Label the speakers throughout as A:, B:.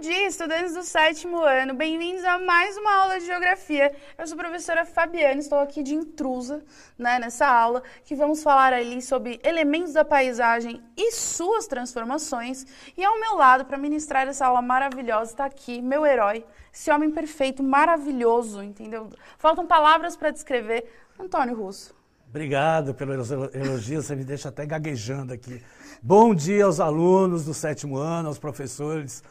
A: Bom dia, estudantes do 7º ano. Bem-vindos a mais uma aula de Geografia. Eu sou a professora Fabiana, estou aqui de intrusa, nessa aula, que vamos falar ali sobre elementos da paisagem e suas transformações. E ao meu lado, para ministrar essa aula maravilhosa, está aqui meu herói, esse homem perfeito, maravilhoso, entendeu? Faltam palavras para descrever, Antônio Russo.
B: Obrigado pelos elogios, você me deixa até gaguejando aqui. Bom dia aos alunos do 7º ano, aos professores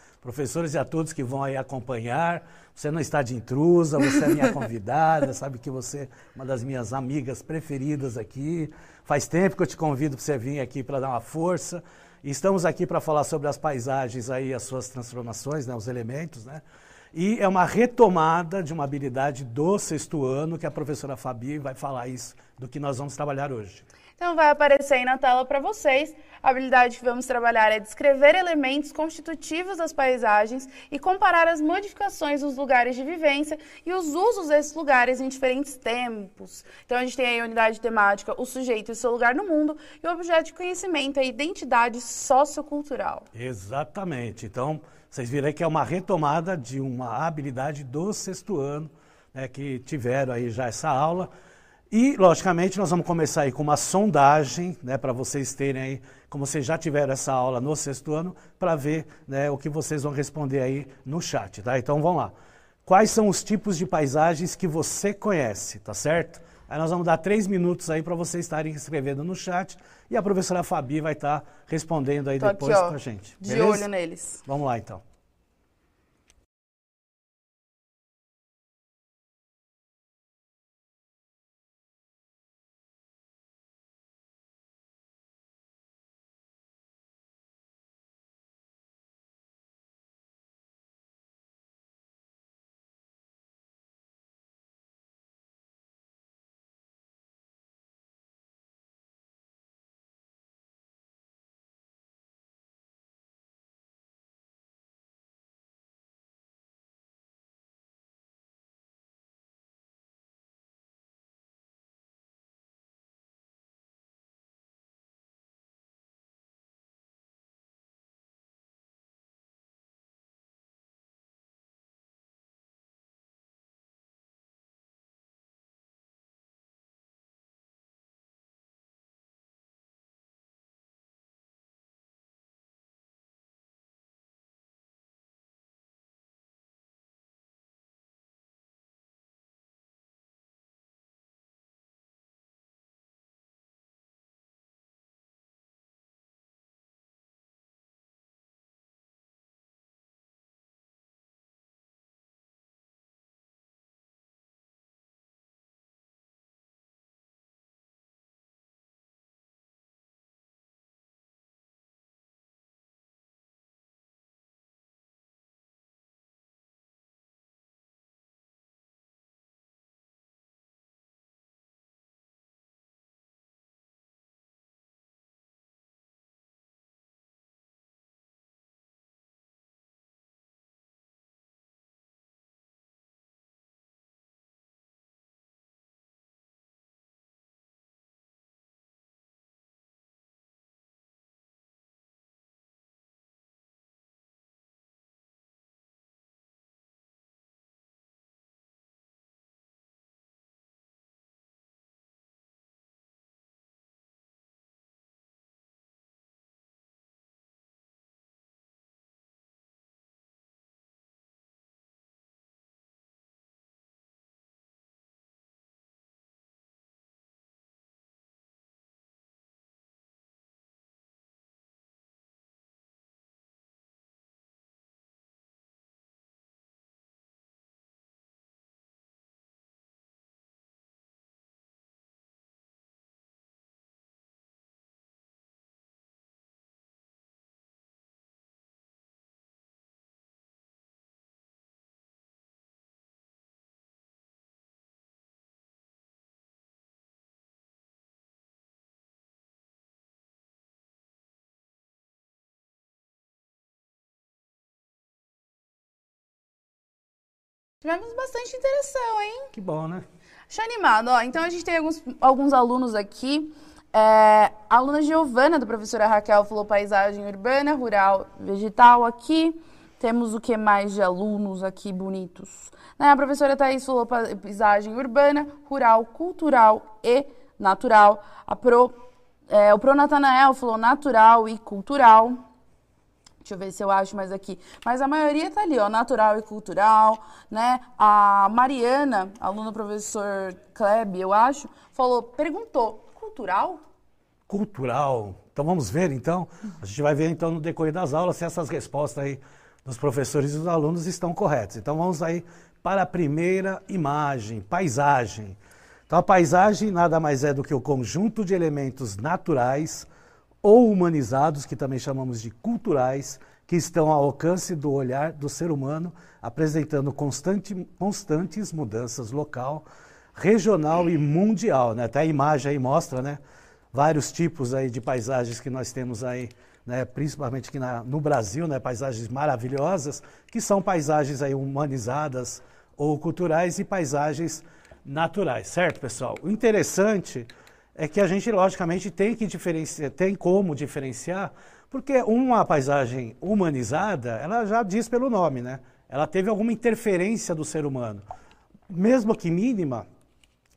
B: e a todos que vão aí acompanhar. Você não está de intrusa, você é minha convidada, sabe que você é uma das minhas amigas preferidas aqui. Faz tempo que eu te convido para você vir aqui para dar uma força. E estamos aqui para falar sobre as paisagens aí, as suas transformações, os elementos, E é uma retomada de uma habilidade do 6º ano, que a professora Fabi vai falar isso, do que nós vamos trabalhar hoje.
A: Então vai aparecer aí na tela para vocês. A habilidade que vamos trabalhar é descrever elementos constitutivos das paisagens e comparar as modificações dos lugares de vivência e os usos desses lugares em diferentes tempos. Então a gente tem aí a unidade temática, o sujeito e seu lugar no mundo, e o objeto de conhecimento, a identidade sociocultural.
B: Exatamente. Então, vocês viram aí que é uma retomada de uma habilidade do 6º ano, que tiveram aí já essa aula. E, logicamente, nós vamos começar aí com uma sondagem, para vocês terem aí, como vocês já tiveram essa aula no 6º ano, para ver o que vocês vão responder aí no chat, tá? Então, vamos lá. Quais são os tipos de paisagens que você conhece, tá certo? Aí nós vamos dar 3 minutos aí para vocês estarem escrevendo no chat e a professora Fabi vai estar respondendo aí depois
A: aqui,
B: para a gente.
A: De
B: beleza?
A: olho neles.
B: Vamos lá, então.
A: Tivemos bastante interação, hein?
B: Que bom, né?
A: Achei animado. Então a gente tem alguns alunos aqui. A aluna Giovana, da professora Raquel, falou paisagem urbana, rural, vegetal aqui. Temos o que mais de alunos aqui bonitos? Né? A professora Thaís falou paisagem urbana, rural, cultural e natural. O Pro Natanael falou natural e cultural. Deixa eu ver se eu acho mais aqui. Mas a maioria tá ali, ó, natural e cultural, né? A Mariana, aluna do professor Kleb, eu acho, perguntou, cultural?
B: Cultural. Então vamos ver, então. A gente vai ver, então, no decorrer das aulas, se essas respostas aí dos professores e dos alunos estão corretas. Então vamos aí para a primeira imagem, paisagem. Então a paisagem nada mais é do que o conjunto de elementos naturais ou humanizados, que também chamamos de culturais, que estão ao alcance do olhar do ser humano, apresentando constantes mudanças local, regional e mundial, né? Até a imagem aí mostra, né, vários tipos aí de paisagens que nós temos aí, né, principalmente aqui no Brasil, né, paisagens maravilhosas, que são paisagens aí humanizadas ou culturais e paisagens naturais, certo, pessoal? O interessante é que a gente, logicamente, tem como diferenciar, porque uma paisagem humanizada, ela já diz pelo nome, né? Ela teve alguma interferência do ser humano. Mesmo que mínima,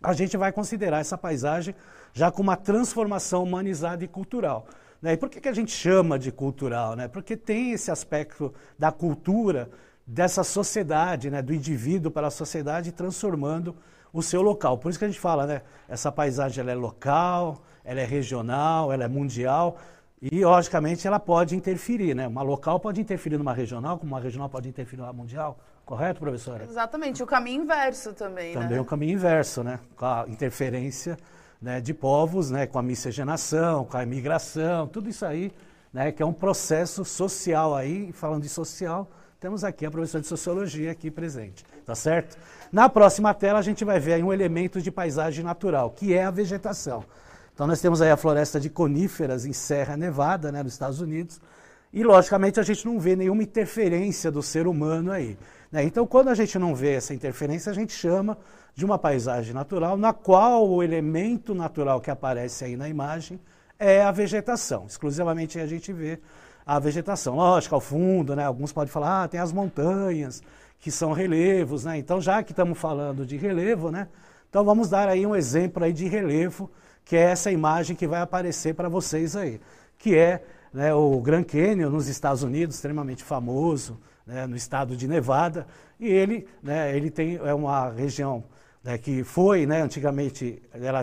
B: a gente vai considerar essa paisagem já com uma transformação humanizada e cultural. Né? E por que a gente chama de cultural? Né? Porque tem esse aspecto da cultura, dessa sociedade, né? Do indivíduo para a sociedade transformando o seu local. Por isso que a gente fala, né? Essa paisagem ela é local, ela é regional, ela é mundial e, logicamente, ela pode interferir, né? Uma local pode interferir numa regional, como uma regional pode interferir numa mundial. Correto, professora?
A: Exatamente. O caminho inverso também,
B: Também o caminho inverso, né? Com a interferência, né, de povos, né? Com a miscigenação, com a imigração, tudo isso aí, né? Que é um processo social aí. Falando de social, temos aqui a professora de Sociologia aqui presente, tá certo? Na próxima tela a gente vai ver aí um elemento de paisagem natural, que é a vegetação. Então nós temos aí a floresta de coníferas em Serra Nevada, né, nos Estados Unidos, e logicamente a gente não vê nenhuma interferência do ser humano aí, né? Então quando a gente não vê essa interferência, a gente chama de uma paisagem natural, na qual o elemento natural que aparece aí na imagem é a vegetação. Exclusivamente a gente vê a vegetação. Lógico, ao fundo, né, alguns podem falar, tem as montanhas, que são relevos, né? Então, já que estamos falando de relevo, né? Então vamos dar aí um exemplo aí de relevo, que é essa imagem que vai aparecer para vocês aí, que é, né, o Grand Canyon nos Estados Unidos, extremamente famoso, né, no estado de Nevada, e ele, né, é uma região, né, que foi, né, antigamente,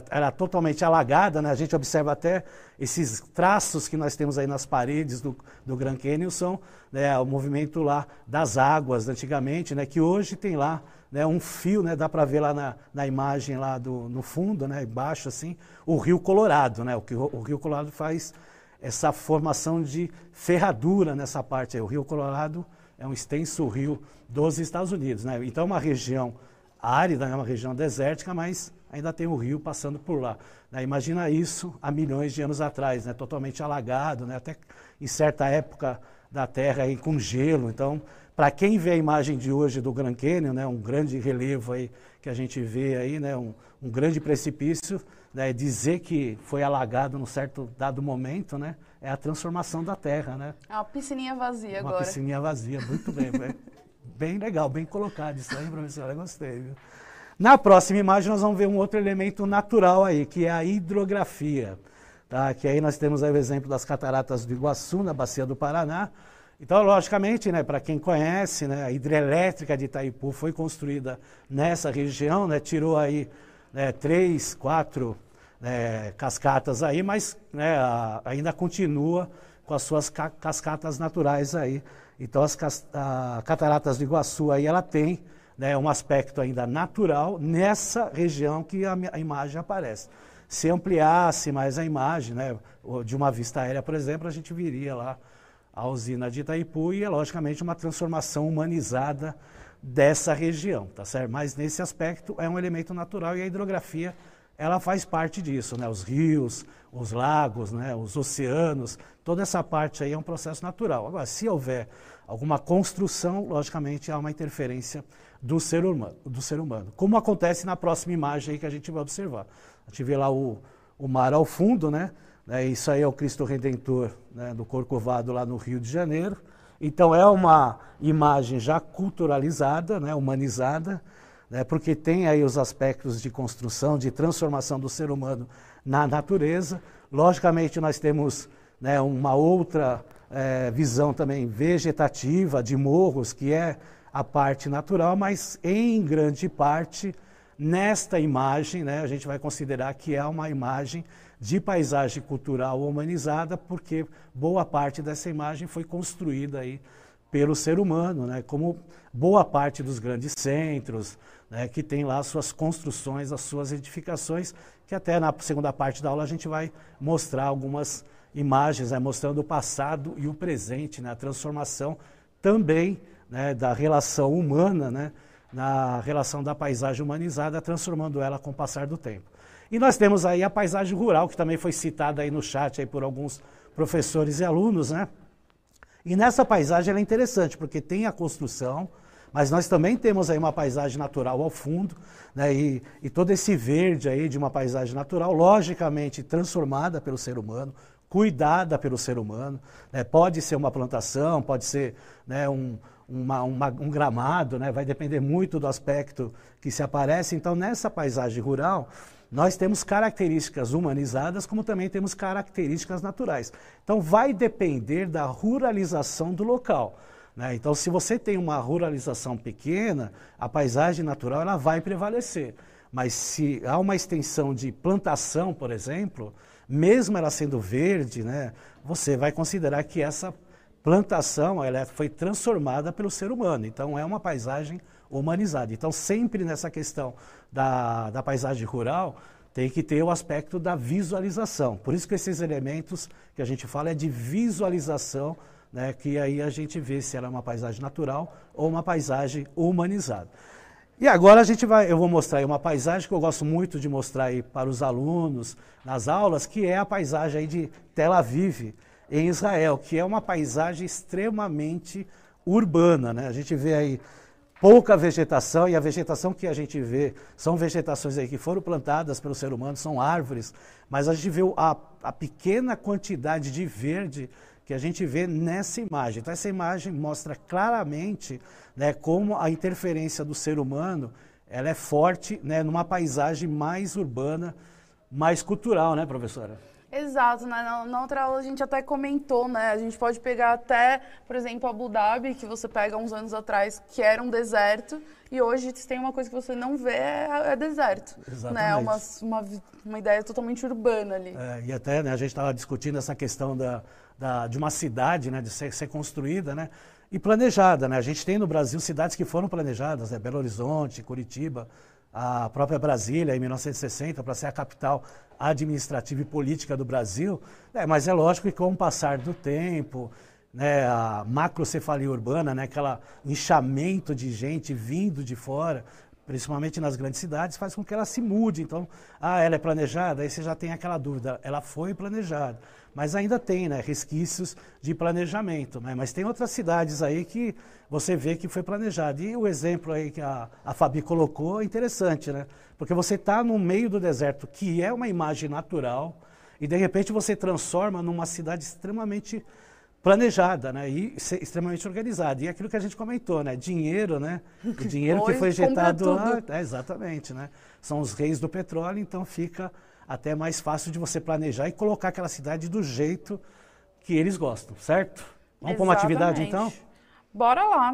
B: era totalmente alagada, né? A gente observa até esses traços que nós temos aí nas paredes do Grand Canyon, são, né, o movimento lá das águas antigamente, né, que hoje tem lá, né, um fio, né, dá para ver lá na imagem lá no fundo, né, embaixo assim, o Rio Colorado, né? O Rio Colorado faz essa formação de ferradura nessa parte aí. O Rio Colorado é um extenso rio dos Estados Unidos, né? Então é uma região árida, é uma região desértica, mas ainda tem o rio passando por lá, né? Imagina isso há milhões de anos atrás, né? Totalmente alagado, né? Até em certa época da Terra aí, com gelo. Então, para quem vê a imagem de hoje do Grand Canyon, né, um grande relevo aí que a gente vê aí, né, um grande precipício, né, dizer que foi alagado num certo dado momento, né, é a transformação da Terra, né?
A: É uma piscininha vazia agora.
B: Uma piscininha vazia, muito bem. Bem legal, bem colocado isso aí, professora, gostei, viu? Na próxima imagem nós vamos ver um outro elemento natural aí, que é a hidrografia, tá? Que aí nós temos aí o exemplo das cataratas do Iguaçu, na bacia do Paraná. Então, logicamente, né, para quem conhece, né, a hidrelétrica de Itaipu foi construída nessa região, né, tirou aí, né, 3, 4 cascatas aí, mas, né, ainda continua com as suas cascatas naturais aí. Então, as cataratas do Iguaçu aí, ela tem, né, um aspecto ainda natural nessa região que a imagem aparece. Se ampliasse mais a imagem, né, de uma vista aérea, por exemplo, a gente viria lá a usina de Itaipu e é, logicamente, uma transformação humanizada dessa região, tá certo? Mas, nesse aspecto, é um elemento natural e a hidrografia, ela faz parte disso, né? Os rios, os lagos, né? Os oceanos, toda essa parte aí é um processo natural. Agora, se houver alguma construção, logicamente, há uma interferência do ser humano. Como acontece na próxima imagem aí que a gente vai observar. A gente vê lá o mar ao fundo, né? Isso aí é o Cristo Redentor, né, do Corcovado lá no Rio de Janeiro. Então é uma imagem já culturalizada, né, humanizada, né, porque tem aí os aspectos de construção, de transformação do ser humano na natureza. Logicamente nós temos, né, uma outra visão também vegetativa de morros, que é a parte natural, mas em grande parte nesta imagem, né, a gente vai considerar que é uma imagem de paisagem cultural humanizada, porque boa parte dessa imagem foi construída aí pelo ser humano, né, como boa parte dos grandes centros, né, que tem lá as suas construções, as suas edificações, que até na segunda parte da aula a gente vai mostrar algumas imagens, né, mostrando o passado e o presente, né, a transformação também, né, da relação humana, né, na relação da paisagem humanizada, transformando ela com o passar do tempo. E nós temos aí a paisagem rural, que também foi citada aí no chat aí por alguns professores e alunos, né? E nessa paisagem ela é interessante, porque tem a construção, mas nós também temos aí uma paisagem natural ao fundo, né? E todo esse verde aí de uma paisagem natural, logicamente transformada pelo ser humano, cuidada pelo ser humano, né? Pode ser uma plantação, pode ser, né, um gramado, né? Vai depender muito do aspecto que se aparece. Então, nessa paisagem rural, nós temos características humanizadas, como também temos características naturais. Então, vai depender da ruralização do local, né? Então, se você tem uma ruralização pequena, a paisagem natural ela vai prevalecer. Mas se há uma extensão de plantação, por exemplo, mesmo ela sendo verde, né, você vai considerar que essa plantação ela foi transformada pelo ser humano. Então, é uma paisagem humanizada. Então, sempre nessa questão da paisagem rural, tem que ter o aspecto da visualização. Por isso que esses elementos que a gente fala é de visualização, né, que aí a gente vê se ela é uma paisagem natural ou uma paisagem humanizada. E agora eu vou mostrar aí uma paisagem que eu gosto muito de mostrar aí para os alunos nas aulas, que é a paisagem aí de Tel Aviv, em Israel, que é uma paisagem extremamente urbana, né? A gente vê aí pouca vegetação, e a vegetação que a gente vê são vegetações aí que foram plantadas pelo ser humano, são árvores, mas a gente vê a pequena quantidade de verde que a gente vê nessa imagem. Então, essa imagem mostra claramente, né, como a interferência do ser humano ela é forte, né, numa paisagem mais urbana, mais cultural, né, professora?
A: Exato, né? Na outra aula a gente até comentou, né? A gente pode pegar até, por exemplo, Abu Dhabi, que você pega uns anos atrás, que era um deserto, e hoje tem uma coisa que você não vê, é deserto.
B: Exatamente.
A: Né? Uma ideia totalmente urbana ali.
B: E até, né, a gente estava discutindo essa questão de uma cidade, né, de ser construída, né, e planejada, né? A gente tem no Brasil cidades que foram planejadas, né? Belo Horizonte, Curitiba, a própria Brasília, em 1960, para ser a capital administrativa e política do Brasil, mas é lógico que com o passar do tempo, né, a macrocefalia urbana, né, aquele inchamento de gente vindo de fora, principalmente nas grandes cidades, faz com que ela se mude. Então, ela é planejada? Aí você já tem aquela dúvida, ela foi planejada, mas ainda tem, né, resquícios de planejamento, né? Mas tem outras cidades aí que você vê que foi planejado. E o exemplo aí que a Fabi colocou é interessante, né? Porque você está no meio do deserto, que é uma imagem natural, e de repente você transforma numa cidade extremamente planejada, né, e extremamente organizada. E aquilo que a gente comentou, né, dinheiro, né, o dinheiro que foi injetado lá, exatamente, né, são os reis do petróleo, então fica até mais fácil de você planejar e colocar aquela cidade do jeito que eles gostam, certo? Vamos para uma atividade então?
A: Bora lá.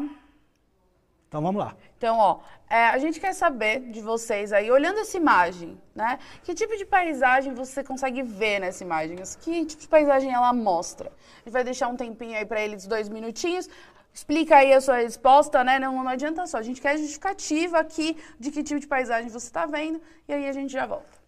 B: Então vamos lá.
A: Então, ó, a gente quer saber de vocês aí, olhando essa imagem, né? Que tipo de paisagem você consegue ver nessa imagem? Que tipo de paisagem ela mostra? A gente vai deixar um tempinho aí para eles, 2 minutinhos. Explica aí a sua resposta, né? Não adianta só. A gente quer justificativa aqui de que tipo de paisagem você está vendo. E aí a gente já volta.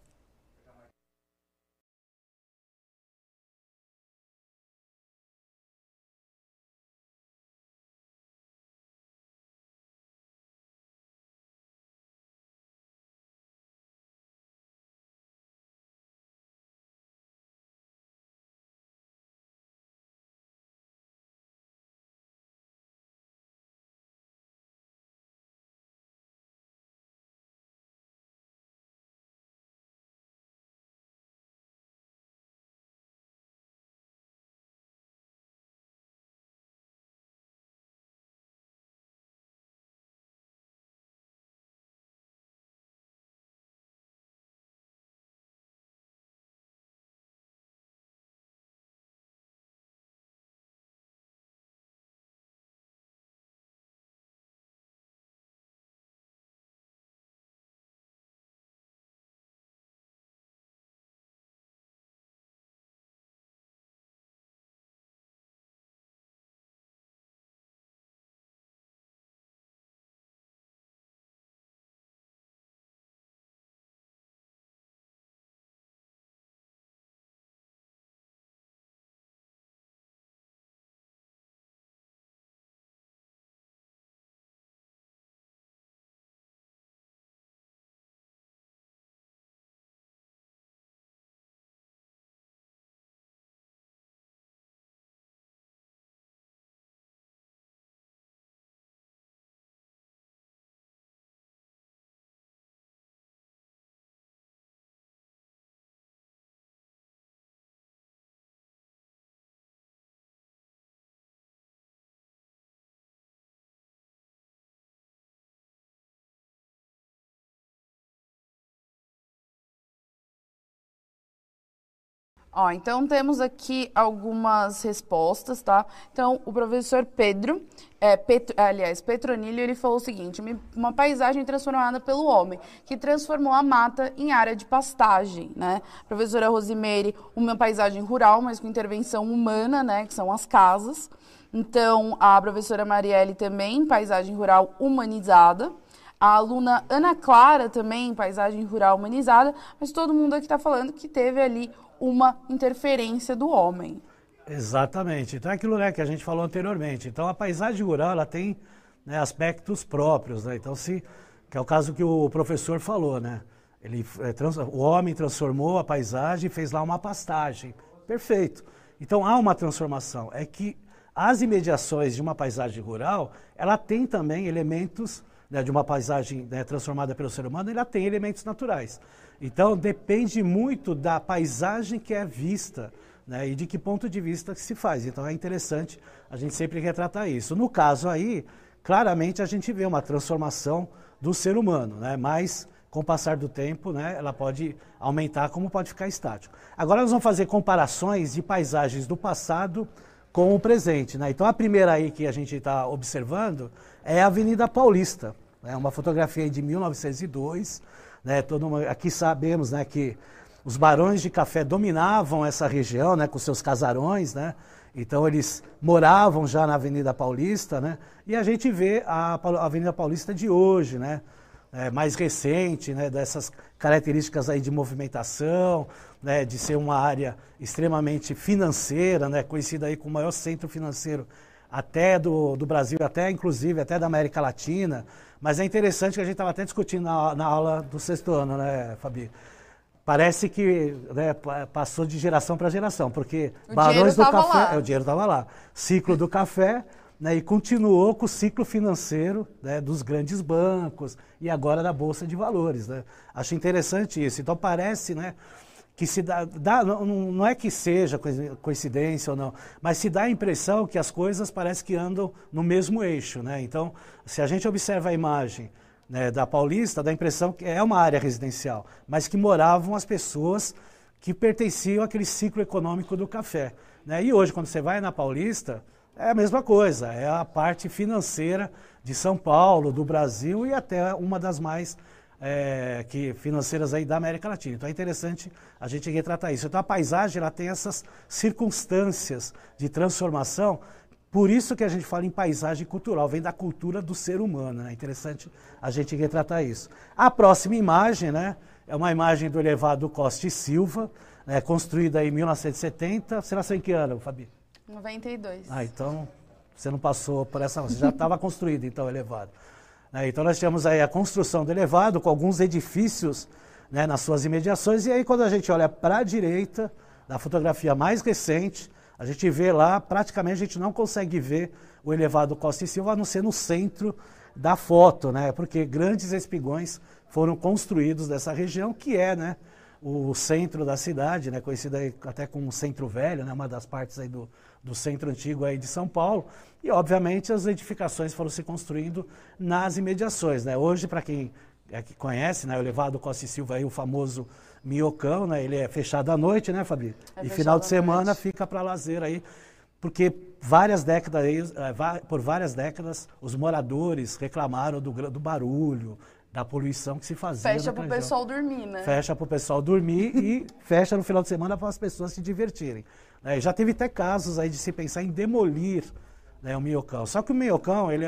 A: Ó, então temos aqui algumas respostas, tá? Então, o professor Petronilho, ele falou o seguinte: uma paisagem transformada pelo homem, que transformou a mata em área de pastagem, né? Professora Rosimeire, uma paisagem rural, mas com intervenção humana, né? Que são as casas. Então, a professora Marielle também, paisagem rural humanizada. A aluna Ana Clara também, paisagem rural humanizada, mas todo mundo aqui está falando que teve ali uma interferência do homem.
B: Exatamente. Então é aquilo, né, que a gente falou anteriormente. Então a paisagem rural ela tem, né, aspectos próprios, né? Então que é o caso que o professor falou, né? O homem transformou a paisagem e fez lá uma pastagem. Perfeito. Então há uma transformação. É que as imediações de uma paisagem rural, ela tem também elementos, né, de uma paisagem, né, transformada pelo ser humano, ela tem elementos naturais. Então depende muito da paisagem que é vista, né, e de que ponto de vista que se faz. Então é interessante a gente sempre retratar isso. No caso aí, claramente a gente vê uma transformação do ser humano, né, mas com o passar do tempo, né, ela pode aumentar como pode ficar estático. Agora nós vamos fazer comparações de paisagens do passado com o presente, né? Então a primeira aí que a gente está observando é a Avenida Paulista, né? Uma fotografia aí de 1902, né? Aqui sabemos, né, que os barões de café dominavam essa região, né, com seus casarões, né? Então eles moravam já na Avenida Paulista, né? E a gente vê a Avenida Paulista de hoje, né? Mais recente, né, dessas características aí de movimentação, né, de ser uma área extremamente financeira, né, conhecida aí como o maior centro financeiro até do Brasil, até inclusive até da América Latina. Mas é interessante que a gente estava até discutindo na aula do sexto ano, né, Fabi? Parece que, né, passou de geração para geração, porque barões do café, o dinheiro estava lá, ciclo do café, né, e continuou com o ciclo financeiro, né, dos grandes bancos e agora da Bolsa de Valores, né? Acho interessante isso. Então parece, né, que se não é que seja coincidência ou não, mas se dá a impressão que as coisas parece que andam no mesmo eixo, né? Então, se a gente observa a imagem, né, da Paulista, dá a impressão que é uma área residencial, mas que moravam as pessoas que pertenciam àquele ciclo econômico do café, né? E hoje, quando você vai na Paulista, é a mesma coisa, é a parte financeira de São Paulo, do Brasil e até uma das mais financeiras aí da América Latina. Então é interessante a gente retratar isso. Então a paisagem ela tem essas circunstâncias de transformação, por isso que a gente fala em paisagem cultural, vem da cultura do ser humano, né? É interessante a gente retratar isso. A próxima imagem, né, é uma imagem do elevado Costa e Silva, né, construída em 1970. Você nasceu em que ano, Fabi?
A: 92.
B: Ah, então você não passou por essa, você já estava construído então o elevado. Então nós temos aí a construção do elevado com alguns edifícios, né, nas suas imediações, e aí quando a gente olha para a direita, da fotografia mais recente, a gente vê lá, praticamente a gente não consegue ver o elevado Costa e Silva, a não ser no centro da foto, né, porque grandes espigões foram construídos nessa região, que é, né, o centro da cidade, né, conhecido aí até como Centro Velho, né, uma das partes aí do centro antigo aí de São Paulo, e obviamente as edificações foram se construindo nas imediações, né? Hoje, para quem conhece, né, o elevado Costa e Silva, aí, o famoso Minhocão, né, ele é fechado à noite, né, Fabi? E final de semana fica para lazer aí, porque por várias décadas os moradores reclamaram do barulho, da poluição que se fazia.
A: Fecha para o pessoal dormir, né?
B: Fecha para o pessoal dormir e fecha no final de semana para as pessoas se divertirem. Já teve até casos aí de se pensar em demolir, né, o Minhocão. Só que o Minhocão, ele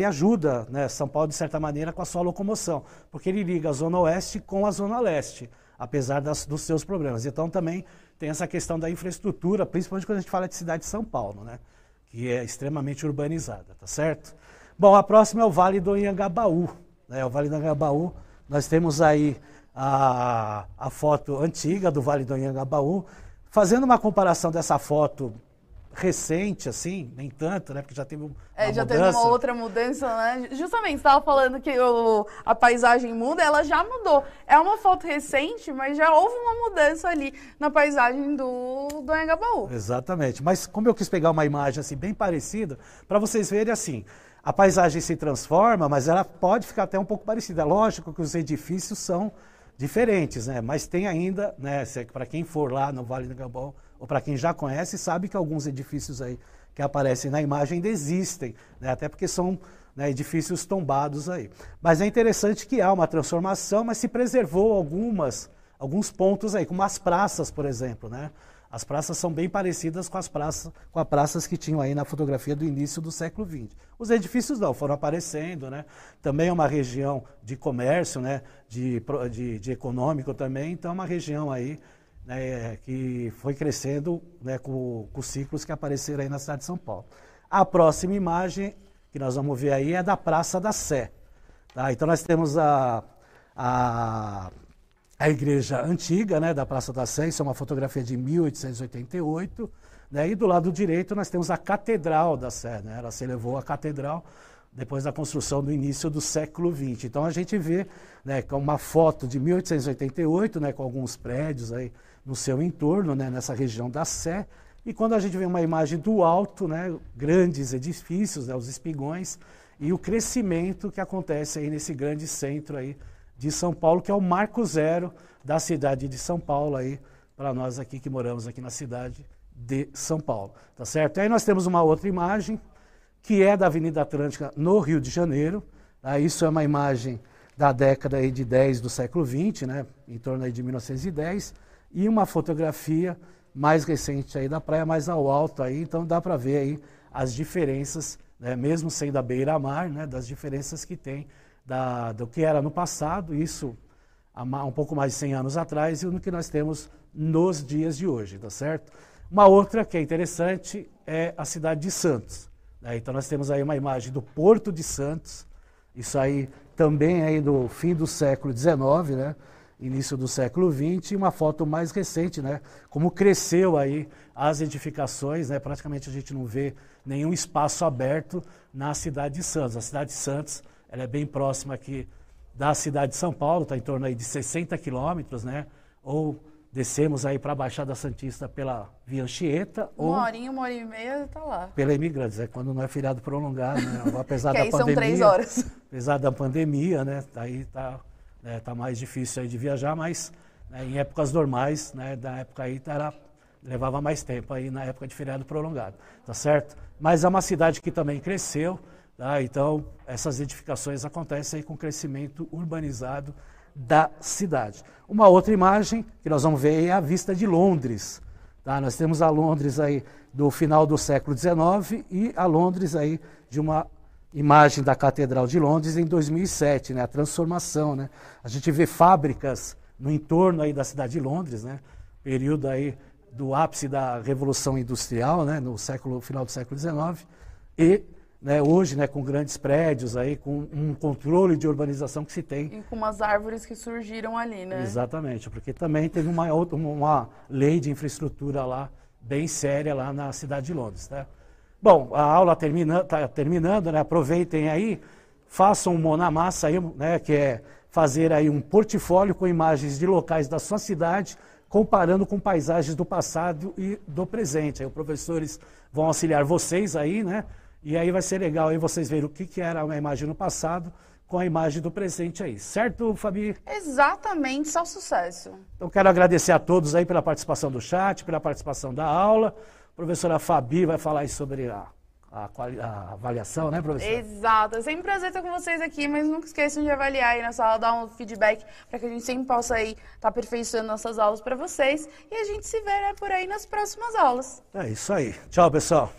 B: ajuda, né, São Paulo de certa maneira com a sua locomoção, porque ele liga a Zona Oeste com a Zona Leste, apesar dos seus problemas. Então também tem essa questão da infraestrutura, principalmente quando a gente fala de cidade de São Paulo, né, que é extremamente urbanizada, tá certo? Bom, a próxima é o Vale do Anhangabaú, né? O Vale do Anhangabaú, nós temos aí a foto antiga do Vale do Anhangabaú, fazendo uma comparação dessa foto recente, assim, nem tanto, né? Porque já teve uma mudança.
A: Teve uma outra mudança, né? Justamente, você estava falando que a paisagem muda, ela já mudou. É uma foto recente, mas já houve uma mudança ali na paisagem do Anhangabaú.
B: Exatamente. Mas como eu quis pegar uma imagem assim bem parecida, para vocês verem assim, a paisagem se transforma, mas ela pode ficar até um pouco parecida. Lógico que os edifícios são diferentes, né? Mas tem ainda, né, para quem for lá no Vale do Gabão, ou para quem já conhece, sabe que alguns edifícios aí que aparecem na imagem ainda existem, né? Até porque são, né, edifícios tombados aí. Mas é interessante que há uma transformação, mas se preservou alguns pontos aí, como as praças, por exemplo, né? As praças são bem parecidas com as praças que tinham aí na fotografia do início do século XX. Os edifícios não, foram aparecendo, né? Também é uma região de comércio, né? De econômico também, então é uma região aí, né, que foi crescendo, né, com os ciclos que apareceram aí na cidade de São Paulo. A próxima imagem que nós vamos ver aí é da Praça da Sé. Tá? Então nós temos a igreja antiga, né, da Praça da Sé, isso é uma fotografia de 1888, né, e do lado direito nós temos a Catedral da Sé, né, ela se elevou à catedral depois da construção do início do século XX. Então a gente vê, né, com uma foto de 1888, né, com alguns prédios aí no seu entorno, né, nessa região da Sé, e quando a gente vê uma imagem do alto, né, grandes edifícios, né, os espigões, e o crescimento que acontece aí nesse grande centro aí de São Paulo, que é o marco zero da cidade de São Paulo aí, para nós aqui que moramos aqui na cidade de São Paulo, tá certo? Aí nós temos uma outra imagem, que é da Avenida Atlântica no Rio de Janeiro, tá? Isso é uma imagem da década aí de 10 do século XX, né? Em torno aí de 1910, e uma fotografia mais recente aí da praia, mais ao alto aí, então dá para ver aí as diferenças, né? Mesmo sendo a beira-mar, né? Das diferenças que tem do que era no passado, isso há um pouco mais de 100 anos atrás, e no que nós temos nos dias de hoje, tá certo? Uma outra que é interessante é a cidade de Santos. Né? Então nós temos aí uma imagem do Porto de Santos, isso aí também aí do fim do século XIX, né? Início do século XX, e uma foto mais recente, né? Como cresceu aí as edificações, né? Praticamente a gente não vê nenhum espaço aberto na cidade de Santos. A cidade de Santos, ela é bem próxima aqui da cidade de São Paulo, está em torno aí de 60 quilômetros, né? Ou descemos aí para a Baixada Santista pela Via Anchieta.
A: Uma hora e meia, está lá.
B: Pela Imigrantes, quando não é feriado prolongado, né? Apesar da
A: aí
B: pandemia.
A: São 3 horas.
B: Apesar da pandemia, né? Aí tá mais difícil aí de viajar, mas, né, em épocas normais, né? Da época aí levava mais tempo aí na época de feriado prolongado, tá certo? Mas é uma cidade que também cresceu, tá? Então essas edificações acontecem aí com o crescimento urbanizado da cidade. Uma outra imagem que nós vamos ver é a vista de Londres. Tá? Nós temos a Londres aí do final do século XIX e a Londres aí de uma imagem da Catedral de Londres em 2007, né? A transformação, né? A gente vê fábricas no entorno aí da cidade de Londres, né? Período aí do ápice da Revolução Industrial, né? No final do século XIX, e, né, hoje, né, com grandes prédios aí, com um controle de urbanização que se tem.
A: E com umas árvores que surgiram ali, né?
B: Exatamente, porque também teve uma lei de infraestrutura lá, bem séria lá na cidade de Londres, né? Bom, a aula está terminando, né? Aproveitem aí, façam um mão na massa aí, né? Que é fazer aí um portfólio com imagens de locais da sua cidade, comparando com paisagens do passado e do presente. Aí os professores vão auxiliar vocês aí, né? E aí vai ser legal aí vocês verem o que era uma imagem no passado com a imagem do presente aí. Certo, Fabi?
A: Exatamente, só sucesso.
B: Então quero agradecer a todos aí pela participação do chat, pela participação da aula. A professora Fabi vai falar aí sobre a avaliação, né, professora?
A: Exato. É sempre um prazer estar com vocês aqui, mas nunca esqueçam de avaliar aí na sala, dar um feedback para que a gente sempre possa aí estar aperfeiçoando nossas aulas para vocês. E a gente se vê, né, por aí nas próximas aulas.
B: É isso aí. Tchau, pessoal.